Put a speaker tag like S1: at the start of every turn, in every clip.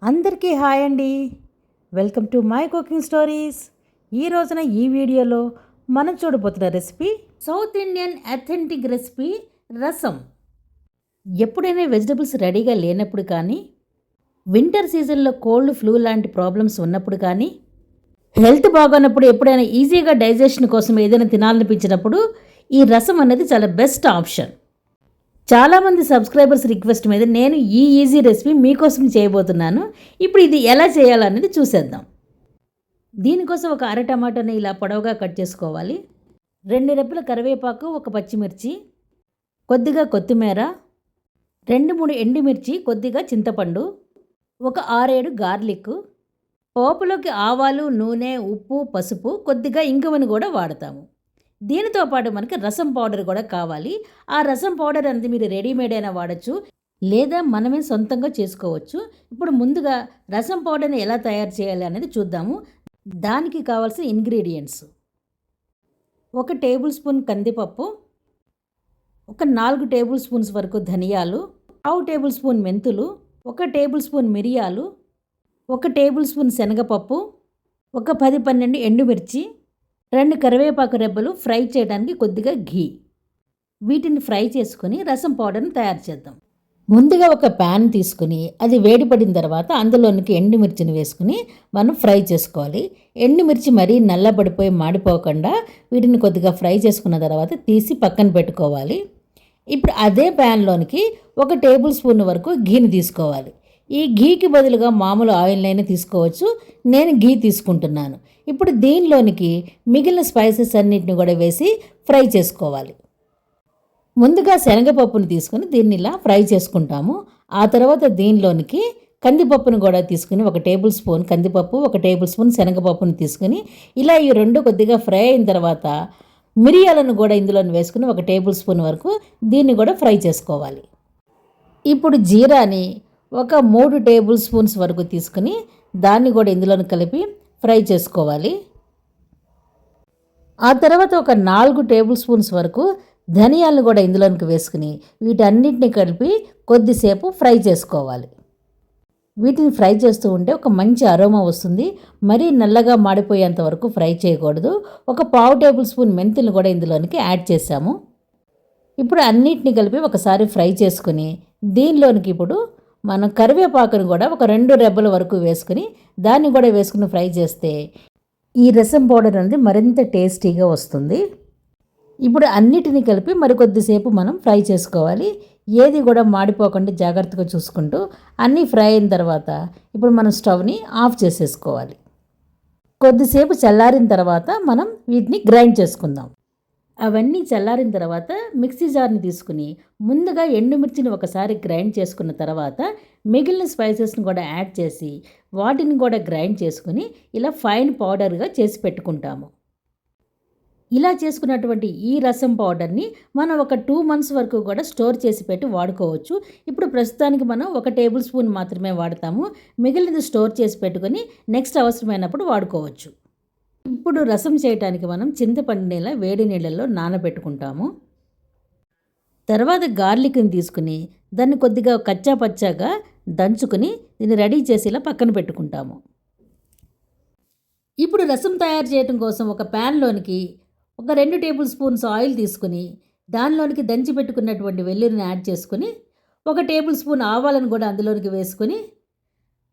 S1: అందరికీ హాయ్ అండి. Welcome to my cooking stories. ఈ రోజున ఈ వీడియోలో మనం చూడబోతున్న recipe south Indian authentic recipe rasam. ఎప్పుడైనా వెజిటబుల్స్ రెడీగా లేనప్పుడు కానీ, వింటర్ సీజన్లో కోల్డ్ ఫ్లూ లాంటి ప్రాబ్లమ్స్ ఉన్నప్పుడు కానీ, హెల్త్ బాగున్నప్పుడు ఎప్పుడైనా ఈజీగా డైజెషన్ కోసం ఏదైనా తినాలనిపించినప్పుడు ఈ రసం అనేది చాలా బెస్ట్ ఆప్షన్. చాలామంది సబ్స్క్రైబర్స్ రిక్వెస్ట్ మీద నేను ఈ ఈజీ రెసిపీ మీకోసం చేయబోతున్నాను. ఇప్పుడు ఇది ఎలా చేయాలనేది చూసేద్దాం. దీనికోసం ఒక అర టమాటాని ఇలా పొడవుగా కట్ చేసుకోవాలి. 2 రెబ్బల కరివేపాకు, ఒక పచ్చిమిర్చి, కొద్దిగా కొత్తిమీర, 2-3 ఎండుమిర్చి, కొద్దిగా చింతపండు, ఒక 6-7 గార్లిక్. పోపులోకి ఆవాలు, నూనె, ఉప్పు, పసుపు, కొద్దిగా ఇంగువను కూడా వాడతాము. దీనితో పాటు మనకి రసం పౌడర్ కూడా కావాలి. ఆ రసం పౌడర్ అనేది మీరు రెడీమేడ్ అయినా వాడచ్చు, లేదా మనమే సొంతంగా చేసుకోవచ్చు. ఇప్పుడు ముందుగా రసం పౌడర్ని ఎలా తయారు చేయాలి అనేది చూద్దాము. దానికి కావాల్సిన ఇంగ్రీడియంట్స్: 1 టేబుల్ స్పూన్ కందిపప్పు, ఒక 4 టేబుల్ స్పూన్స్ వరకు ధనియాలు, 1/2 టేబుల్ స్పూన్ మెంతులు, 1 టేబుల్ స్పూన్ మిరియాలు, 1 టేబుల్ స్పూన్ శనగపప్పు, ఒక 10-12 ఎండుమిర్చి, 2 కరివేపాకు రెబ్బలు, ఫ్రై చేయడానికి కొద్దిగా ఘీ. వీటిని ఫ్రై చేసుకుని రసం పౌడర్ని తయారు చేద్దాం. ముందుగా ఒక ప్యాన్ తీసుకుని అది వేడిపడిన తర్వాత అందులోనికి ఎండుమిర్చిని వేసుకుని మనం ఫ్రై చేసుకోవాలి. ఎండుమిర్చి మరీ నల్లబడిపోయి మాడిపోకుండా వీటిని కొద్దిగా ఫ్రై చేసుకున్న తర్వాత తీసి పక్కన పెట్టుకోవాలి. ఇప్పుడు అదే ప్యాన్లోనికి 1 టేబుల్ స్పూన్ వరకు ఘీని తీసుకోవాలి. ఈ ఘీకి బదులుగా మామూలు ఆయిల్నైనా తీసుకోవచ్చు. నేను ఘీ తీసుకుంటున్నాను. ఇప్పుడు దీనిలోనికి మిగిలిన స్పైసెస్ అన్నిటిని కూడా వేసి ఫ్రై చేసుకోవాలి. ముందుగా శనగపప్పును తీసుకుని దీన్ని ఇలా ఫ్రై చేసుకుంటాము. ఆ తర్వాత దీనిలోనికి కందిపప్పును కూడా తీసుకుని 1 టేబుల్ స్పూన్ కందిపప్పు, 1 టేబుల్ స్పూన్ శనగపప్పును తీసుకుని ఇలా ఈ 2 కొద్దిగా ఫ్రై అయిన తర్వాత మిరియాలను కూడా ఇందులో వేసుకుని 1 టేబుల్ స్పూన్ వరకు దీన్ని కూడా ఫ్రై చేసుకోవాలి. ఇప్పుడు జీరాని ఒక 3 టేబుల్ స్పూన్స్ వరకు తీసుకుని దాన్ని కూడా ఇందులో కలిపి ఫ్రై చేసుకోవాలి. ఆ తర్వాత ఒక 4 టేబుల్ స్పూన్స్ వరకు ధనియాలను కూడా ఇందులోనికి వేసుకుని వీటన్నిటిని కలిపి కొద్దిసేపు ఫ్రై చేసుకోవాలి. వీటిని ఫ్రై చేస్తూ ఉంటే ఒక మంచి అరోమా వస్తుంది. మరీ నల్లగా మాడిపోయేంత వరకు ఫ్రై చేయకూడదు. ఒక 1/2 టేబుల్ స్పూన్ మెంతులను కూడా ఇందులోనికి యాడ్ చేసాము. ఇప్పుడు అన్నిటిని కలిపి ఒకసారి ఫ్రై చేసుకుని దీనిలోనికి ఇప్పుడు మనం కరివేపాకును కూడా ఒక 2 రెబ్బల వరకు వేసుకుని దాన్ని కూడా వేసుకుని ఫ్రై చేస్తే ఈ రసం పౌడర్ అనేది మరింత టేస్టీగా వస్తుంది. ఇప్పుడు అన్నిటిని కలిపి మరికొద్దిసేపు మనం ఫ్రై చేసుకోవాలి. ఏది కూడా మాడిపోకుండా జాగ్రత్తగా చూసుకుంటూ అన్నీ ఫ్రై అయిన తర్వాత ఇప్పుడు మనం స్టవ్ని ఆఫ్ చేసేసుకోవాలి. కొద్దిసేపు చల్లారిన తర్వాత మనం వీటిని గ్రైండ్ చేసుకుందాం. అవన్నీ చల్లారిన తర్వాత మిక్సీ జార్ని తీసుకుని ముందుగా ఎండుమిర్చిని ఒకసారి గ్రైండ్ చేసుకున్న తర్వాత మిగిలిన స్పైసెస్ని కూడా యాడ్ చేసి వాటిని కూడా గ్రైండ్ చేసుకుని ఇలా ఫైన్ పౌడర్గా చేసి పెట్టుకుంటాము. ఇలా చేసుకున్నటువంటి ఈ రసం పౌడర్ని మనం ఒక 2 months వరకు కూడా స్టోర్ చేసి పెట్టి వాడుకోవచ్చు. ఇప్పుడు ప్రస్తుతానికి మనం 1 టేబుల్ స్పూన్ మాత్రమే వాడతాము. మిగిలినది స్టోర్ చేసి పెట్టుకొని నెక్స్ట్ అవసరమైనప్పుడు వాడుకోవచ్చు. ఇప్పుడు రసం చేయడానికి మనం చింతపండుని ఇలా వేడి నీళ్ళల్లో నానబెట్టుకుంటాము. తర్వాత గార్లిక్ని తీసుకుని దాన్ని కొద్దిగా కచ్చా పచ్చాగా దంచుకుని దీన్ని రెడీ చేసి ఇలా పక్కన పెట్టుకుంటాము. ఇప్పుడు రసం తయారు చేయడం కోసం ఒక ప్యాన్లోనికి ఒక 2 టేబుల్ స్పూన్స్ ఆయిల్ తీసుకుని దానిలోనికి దంచి పెట్టుకున్నటువంటి వెల్లుల్లిని యాడ్ చేసుకుని 1 టేబుల్ స్పూన్ ఆవాలను కూడా అందులోనికి వేసుకుని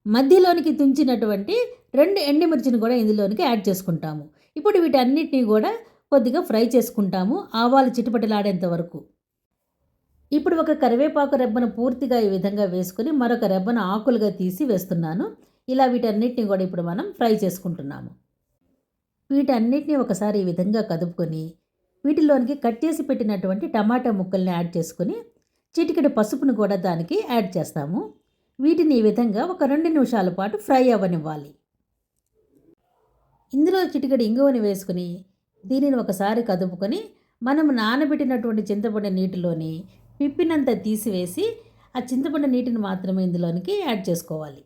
S1: మధ్యలోనికి తుంచినటువంటి 2 ఎండుమిర్చిని కూడా ఇందులోనికి యాడ్ చేసుకుంటాము. ఇప్పుడు వీటన్నిటిని కూడా కొద్దిగా ఫ్రై చేసుకుంటాము ఆవాలు చిటపటలాడేంత వరకు. ఇప్పుడు ఒక కరివేపాకు రెబ్బను పూర్తిగా ఈ విధంగా వేసుకుని మరొక రెబ్బను ఆకులుగా తీసి వేస్తున్నాను. ఇలా వీటన్నిటిని కూడా ఇప్పుడు మనం ఫ్రై చేసుకుంటున్నాము. వీటన్నిటిని ఒకసారి ఈ విధంగా కదుపుకొని వీటిలోనికి కట్ చేసి పెట్టినటువంటి టమాటా ముక్కల్ని యాడ్ చేసుకుని చిటికెడు పసుపును కూడా దానికి యాడ్ చేస్తాము. వీటిని ఈ విధంగా ఒక 2 నిమిషాల పాటు ఫ్రై అవ్వనివ్వాలి. ఇందులో చిటికెడు ఇంగువని వేసుకుని దీనిని ఒకసారి కదుపుకొని మనం నానబెట్టినటువంటి చింతపండు నీటిలోని పిప్పినంత తీసివేసి ఆ చింతపండు నీటిని మాత్రమే ఇందులోనికి యాడ్ చేసుకోవాలి.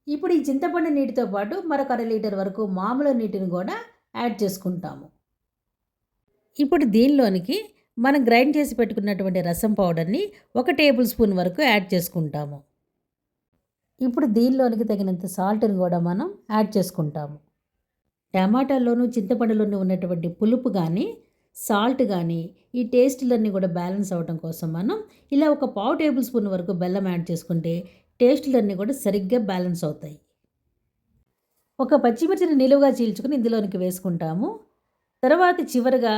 S1: ఇప్పుడు ఈ చింతపండు నీటితో పాటు మరొక 1/2 లీటర్ వరకు మామూలు నీటిని కూడా యాడ్ చేసుకుంటాము. ఇప్పుడు దీనిలోనికి మనం గ్రైండ్ చేసి పెట్టుకున్నటువంటి రసం పౌడర్ని 1 టేబుల్ స్పూన్ వరకు యాడ్ చేసుకుంటాము. ఇప్పుడు దీనిలోనికి తగినంత సాల్ట్ని కూడా మనం యాడ్ చేసుకుంటాము. టమాటాల్లోనూ చింతపండులోనూ ఉన్నటువంటి పులుపు కానీ సాల్ట్ కానీ ఈ టేస్టులన్నీ కూడా బ్యాలెన్స్ అవ్వడం కోసం మనం ఇలా ఒక పావు టేబుల్ స్పూన్ వరకు బెల్లం యాడ్ చేసుకుంటే టేస్టులన్నీ కూడా సరిగ్గా బ్యాలెన్స్ అవుతాయి. ఒక పచ్చిమిర్చిని నిలువుగా చీల్చుకుని ఇందులోనికి వేసుకుంటాము. తర్వాత చివరగా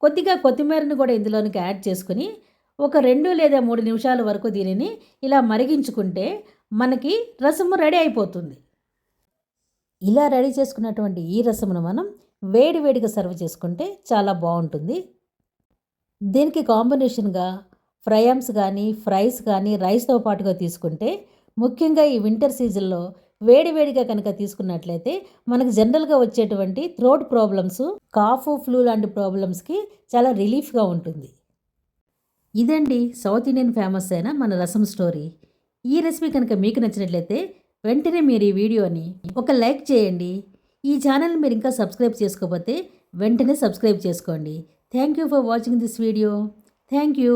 S1: కొద్దిగా కొత్తిమీరని కూడా ఇందులోనికి యాడ్ చేసుకుని ఒక 2 లేదా 3 నిమిషాల వరకు దీనిని ఇలా మరిగించుకుంటే మనకి రసము రెడీ అయిపోతుంది. ఇలా రెడీ చేసుకున్నటువంటి ఈ రసమును మనం వేడివేడిగా సర్వ్ చేసుకుంటే చాలా బాగుంటుంది. దీనికి కాంబినేషన్గా ఫ్రైమ్స్ కానీ ఫ్రైస్ కానీ రైస్తో పాటుగా తీసుకుంటే, ముఖ్యంగా ఈ వింటర్ సీజన్లో వేడివేడిగా కనుక తీసుకున్నట్లయితే మనకు జనరల్గా వచ్చేటువంటి థ్రోట్ ప్రాబ్లమ్స్, కాఫ్, ఫ్లూ లాంటి ప్రాబ్లమ్స్కి చాలా రిలీఫ్గా ఉంటుంది. ఇదండి సౌత్ ఇండియన్ ఫేమస్ అయిన మన రసం స్టోరీ. ఈ రెసిపీ కనుక మీకు నచ్చినట్లయితే వెంటనే మీరు ఈ వీడియోని ఒక లైక్ చేయండి. ఈ ఛానల్ని మీరు ఇంకా సబ్స్క్రైబ్ చేసుకోకపోతే వెంటనే సబ్స్క్రైబ్ చేసుకోండి. Thank you for watching this video. Thank you.